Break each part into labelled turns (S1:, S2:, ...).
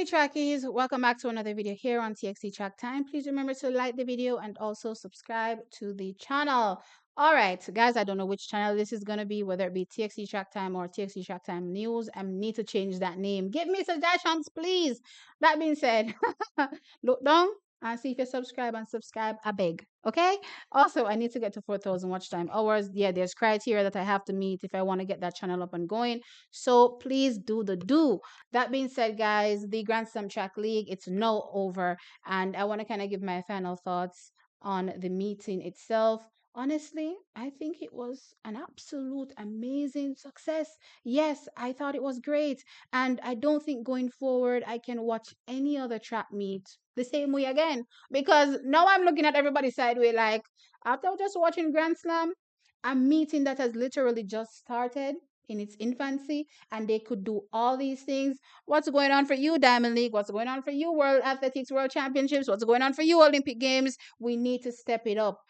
S1: Hey trackies, welcome back to another video here on TXT Track Time. Please remember to like the video and also subscribe to the channel. All right, guys, I don't know which channel this is going to be, whether it be TXT Track Time or TXT Track Time News. I need to change that name. Give me suggestions, please. That being said, look down and see if you subscribe and subscribe. I beg. Okay. Also, I need to get to 4,000 watch time hours. Yeah, there's criteria that I have to meet if I want to get that channel up and going. So please do the do. That being said, guys, the GrandSlam Track League, it's now over. And I want to kind of give my final thoughts on the meeting itself. Honestly, I think it was an absolute amazing success. Yes, I thought it was great. And I don't think going forward, I can watch any other track meet the same way again. Because now I'm looking at everybody sideways like, after just watching Grand Slam, a meeting that has literally just started in its infancy and they could do all these things. What's going on for you, Diamond League? What's going on for you, World Athletics World Championships? What's going on for you, Olympic Games? We need to step it up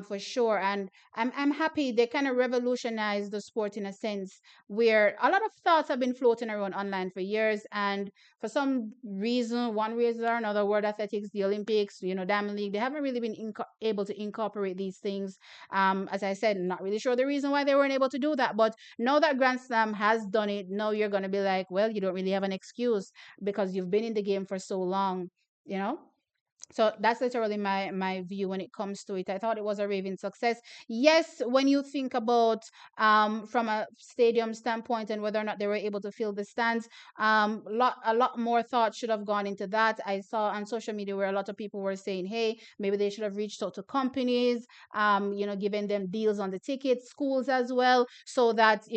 S1: for sure. And I'm happy they kind of revolutionized the sport in a sense where a lot of thoughts have been floating around online for years. And for some reason, one reason or another, World Athletics, the Olympics, Diamond League, they haven't really been able to incorporate these things. As I said, not really sure the reason why they weren't able to do that. But now that Grand Slam has done it, now you're going to be like, well, you don't really have an excuse because you've been in the game for so long, you know? So that's literally my view when it comes to it. I thought it was a raving success. Yes, when you think about from a stadium standpoint and whether or not they were able to fill the stands, a lot more thought should have gone into that. I saw on social media where a lot of people were saying, hey, maybe they should have reached out to companies, giving them deals on the tickets, schools as well, so that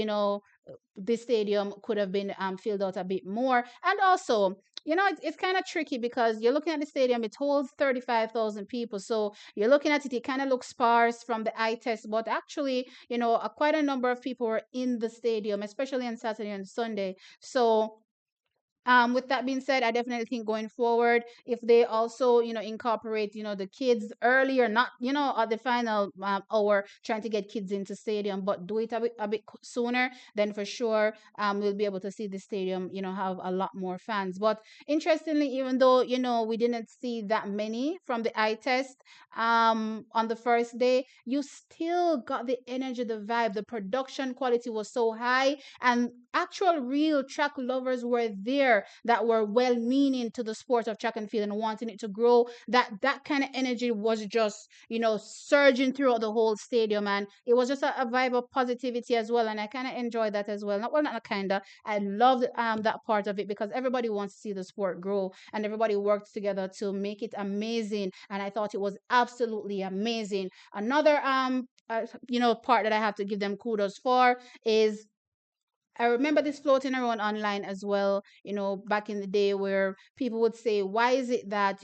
S1: this stadium could have been filled out a bit more. And also, it's kind of tricky because you're looking at the stadium, it holds 35,000 people. So you're looking at it, it kind of looks sparse from the eye test, but actually, quite a number of people were in the stadium, especially on Saturday and Sunday. So with that being said, I definitely think going forward, if they also, incorporate, the kids earlier, not, at the final hour, trying to get kids into stadium, but do it a bit sooner, then for sure, we'll be able to see the stadium, have a lot more fans. But interestingly, even though, we didn't see that many from the eye test, on the first day, you still got the energy, the vibe, the production quality was so high, and actual real track lovers were there that were well meaning to the sport of track and field and wanting it to grow. That kind of energy was just surging throughout the whole stadium, and it was just a vibe of positivity as well. And I kind of enjoyed that as well. Not kind of, I loved that part of it because everybody wants to see the sport grow and everybody worked together to make it amazing, and I thought it was absolutely amazing. Another part that I have to give them kudos for is, I remember this floating around online as well, back in the day where people would say, why is it that,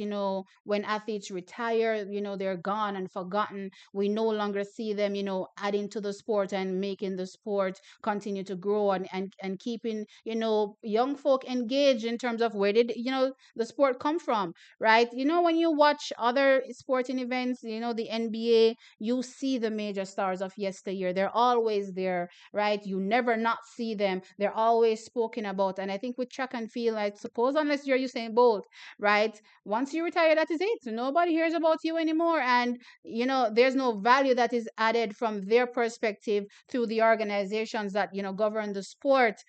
S1: when athletes retire, they're gone and forgotten? We no longer see them, adding to the sport and making the sport continue to grow and keeping, young folk engaged in terms of where did, the sport come from, right? When you watch other sporting events, the NBA, you see the major stars of yesteryear. They're always there, right? You never not see them. They're always spoken about. And I think with track and field, I suppose, unless you're Usain Bolt, right? Once you retire, that is it. Nobody hears about you anymore. And, there's no value that is added from their perspective through the organizations that, govern the sport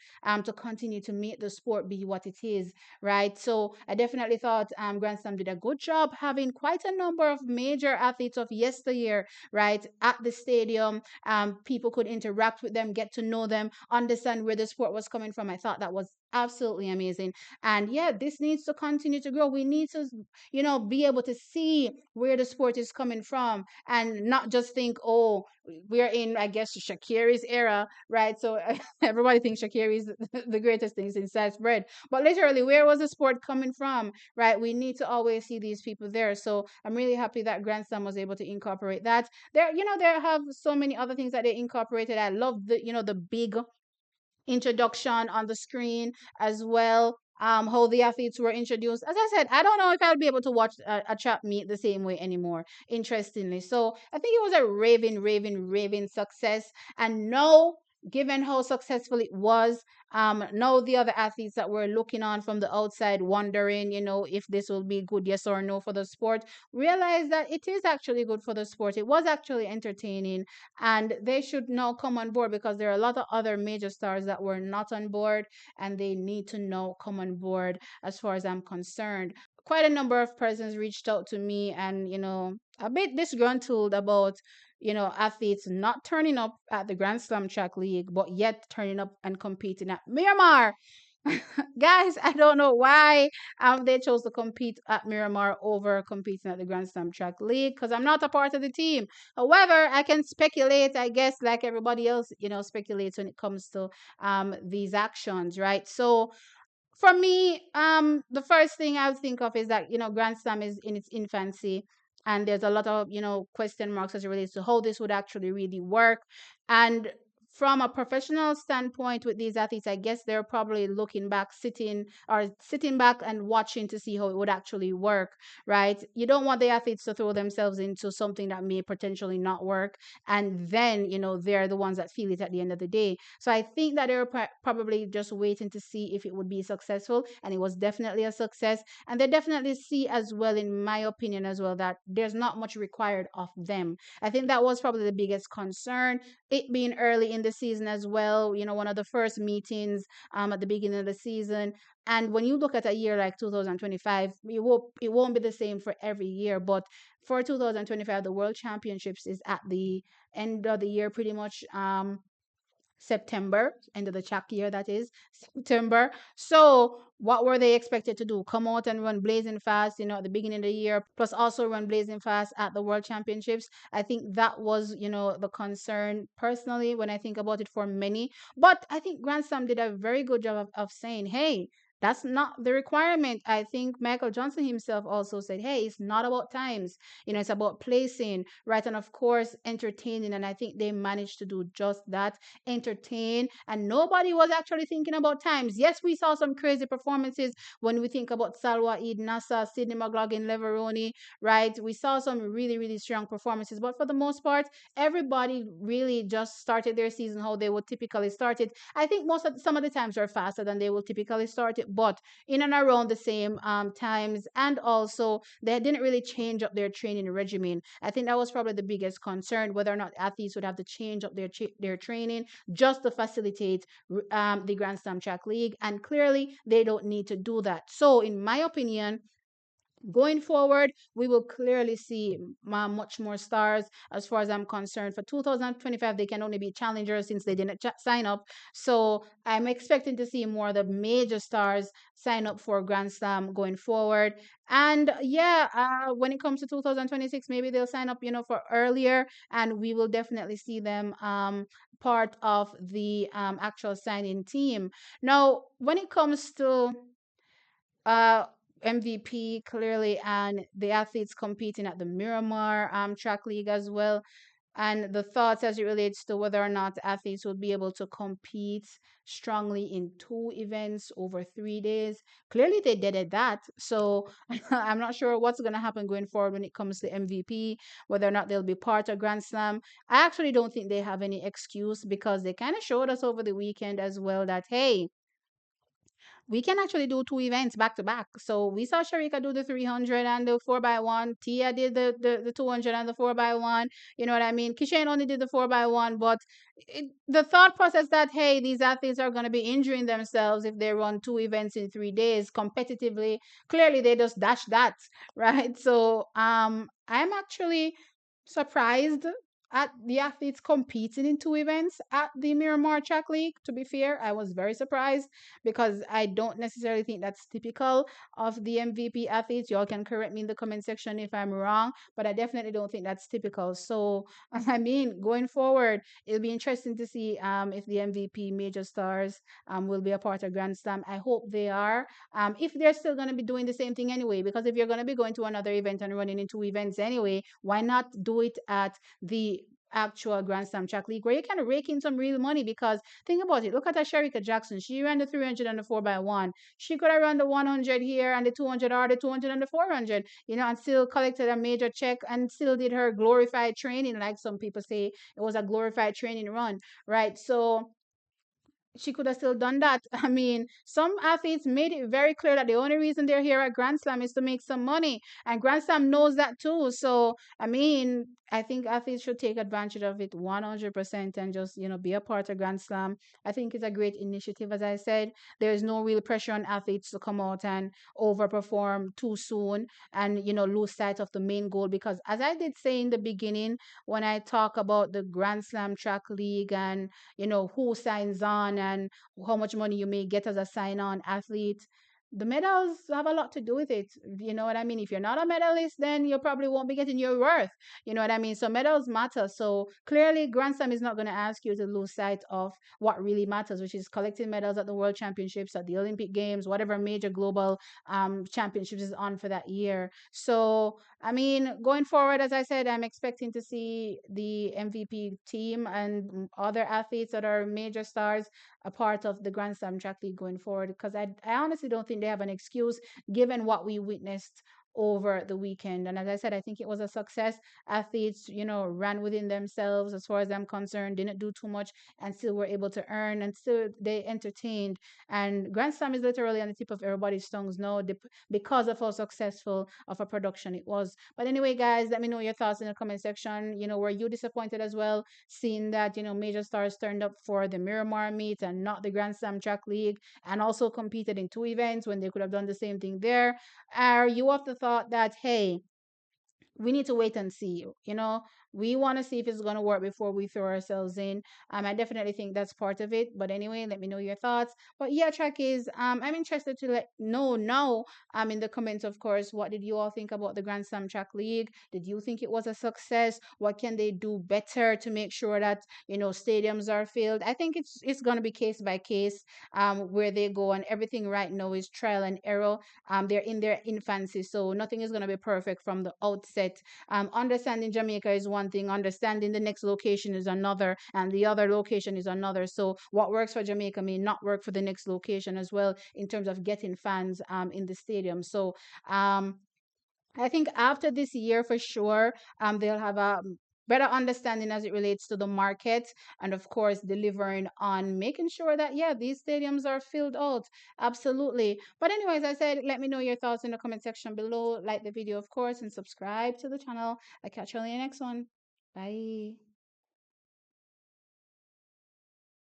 S1: to continue to make the sport be what it is, right? So I definitely thought Grand Slam did a good job having quite a number of major athletes of yesteryear, right, at the stadium. People could interact with them, get to know them, understand where the sport was coming from. I thought that was absolutely amazing. And yeah, this needs to continue to grow. We need to, be able to see where the sport is coming from and not just think, oh, we're in, I guess, Shakiri's era, right? So everybody thinks Shakiri is the greatest thing since sliced bread. But literally, where was the sport coming from, right? We need to always see these people there. So I'm really happy that Grand Slam was able to incorporate that. There have so many other things that they incorporated. I love the big introduction on the screen as well. How the athletes were introduced. As I said, I don't know if I'll be able to watch a trap meet the same way anymore. Interestingly, so I think it was a raving success. And no, given how successful it was, Now the other athletes that were looking on from the outside, wondering, if this will be good, yes or no, for the sport, realize that it is actually good for the sport. It was actually entertaining, and they should now come on board because there are a lot of other major stars that were not on board, and they need to now come on board as far as I'm concerned. Quite a number of persons reached out to me and, a bit disgruntled about, athletes not turning up at the Grand Slam track league, but yet turning up and competing at Miramar. Guys, I don't know why they chose to compete at Miramar over competing at the Grand Slam track league, because I'm not a part of the team. However, I can speculate, I guess, like everybody else, speculates when it comes to these actions, right? So for me, the first thing I would think of is that, Grand Slam is in its infancy, and there's a lot of, question marks as it relates to how this would actually really work. And from a professional standpoint with these athletes, I guess they're probably looking back, sitting back and watching to see how it would actually work, right? You don't want the athletes to throw themselves into something that may potentially not work, and then, they're the ones that feel it at the end of the day. So I think that they were probably just waiting to see if it would be successful, and it was definitely a success. And they definitely see as well, in my opinion as well, that there's not much required of them. I think that was probably the biggest concern. It being early in the season as well, one of the first meetings at the beginning of the season. And when you look at a year like 2025, it won't be the same for every year. But for 2025, the World Championships is at the end of the year, pretty much. September, end of the track year, that is September. So, what were they expected to do? Come out and run blazing fast, at the beginning of the year, plus also run blazing fast at the World Championships? I think that was, the concern personally when I think about it for many. But I think Grand Slam did a very good job of saying, hey, that's not the requirement. I think Michael Johnson himself also said, hey, it's not about times. It's about placing, right? And of course, entertaining. And I think they managed to do just that, entertain, and nobody was actually thinking about times. Yes, we saw some crazy performances when we think about Salwa Eid Nassa, Sydney McLaughlin, Leveroni, right? We saw some really, really strong performances, but for the most part, everybody really just started their season how they would typically start it. I think some of the times are faster than they will typically start it, but in and around the same times, and also they didn't really change up their training regimen. I think that was probably the biggest concern, whether or not athletes would have to change up their training just to facilitate the Grand Slam Track League. And clearly, they don't need to do that. So, in my opinion, going forward, we will clearly see much more stars. As far as I'm concerned, for 2025, they can only be challengers since they didn't sign up. So I'm expecting to see more of the major stars sign up for Grand Slam going forward. And yeah, when it comes to 2026, maybe they'll sign up, for earlier, and we will definitely see them part of the actual signing team. Now, when it comes to uh, MVP clearly, and the athletes competing at the Miramar track league as well. And the thoughts as it relates to whether or not athletes will be able to compete strongly in two events over 3 days. Clearly, they did that. So I'm not sure what's going to happen going forward when it comes to MVP, whether or not they'll be part of Grand Slam. I actually don't think they have any excuse, because they kind of showed us over the weekend as well that, hey, we can actually do two events back to back. So we saw Sharika do the 300 and the 4x1. Tia did the 200 and the 4x1. You know what I mean? Kishane only did the 4x1. But the thought process that, hey, these athletes are going to be injuring themselves if they run two events in 3 days competitively, clearly they just dash that, right? So I'm actually surprised at the athletes competing in two events at the Miramar Track League. To be fair, I was very surprised, because I don't necessarily think that's typical of the MVP athletes. Y'all can correct me in the comment section if I'm wrong, but I definitely don't think that's typical. So, I mean, going forward, it'll be interesting to see if the MVP major stars will be a part of Grand Slam. I hope they are. If they're still going to be doing the same thing anyway, because if you're going to be going to another event and running in two events anyway, why not do it at the actual Grand Slam Track League, where you kind of rake in some real money? Because think about it. Look at Sharika Jackson. She ran the 300 and the 4x1. She could have run the 100 here and the 200 or the 200 and the 400, and still collected a major check and still did her glorified training, like some people say it was a glorified training run, right? So she could have still done that. I mean, some athletes made it very clear that the only reason they're here at Grand Slam is to make some money, and Grand Slam knows that too. So, I mean, I think athletes should take advantage of it 100% and just, be a part of Grand Slam. I think it's a great initiative. As I said, there is no real pressure on athletes to come out and overperform too soon and, lose sight of the main goal. Because, as I did say in the beginning, when I talk about the Grand Slam track league and who signs on and how much money you may get as a sign on athlete. The medals have a lot to do with it. You know what I mean? If you're not a medalist, then you probably won't be getting your worth. You know what I mean? So medals matter. So clearly, Grand Slam is not going to ask you to lose sight of what really matters, which is collecting medals at the World Championships, at the Olympic Games, whatever major global championships is on for that year. So I mean, going forward, as I said, I'm expecting to see the MVP team and other athletes that are major stars a part of the Grand Slam track league going forward because I honestly don't think they have an excuse given what we witnessed over the weekend. And as I said, I think it was a success. Athletes, ran within themselves as far as I'm concerned, didn't do too much and still were able to earn and still they entertained. And Grand Slam is literally on the tip of everybody's tongues now because of how successful of a production it was. But anyway, guys, let me know your thoughts in the comment section. Were you disappointed as well, seeing that, major stars turned up for the Miramar meet and not the Grand Slam Track League and also competed in two events when they could have done the same thing there? Are you of the thought that, hey, we need to wait and see. We want to see if it's going to work before we throw ourselves in. I definitely think that's part of it. But anyway, let me know your thoughts. But yeah, track is, I'm interested to let know now, in the comments, of course, what did you all think about the Grand Slam Track League? Did you think it was a success? What can they do better to make sure that, stadiums are filled? I think it's going to be case by case, where they go, and everything right now is trial and error. They're in their infancy, so nothing is going to be perfect from the outset. Understanding Jamaica is one thing, understanding the next location is another, and the other location is another. So what works for Jamaica may not work for the next location as well in terms of getting fans in the stadium. So I think after this year, for sure, they'll have a better understanding as it relates to the market, and of course delivering on making sure that, yeah, these stadiums are filled out. Absolutely. But anyways, I said, let me know your thoughts in the comment section below. Like the video, of course, and subscribe to the channel. I'll catch you on the next one. Bye.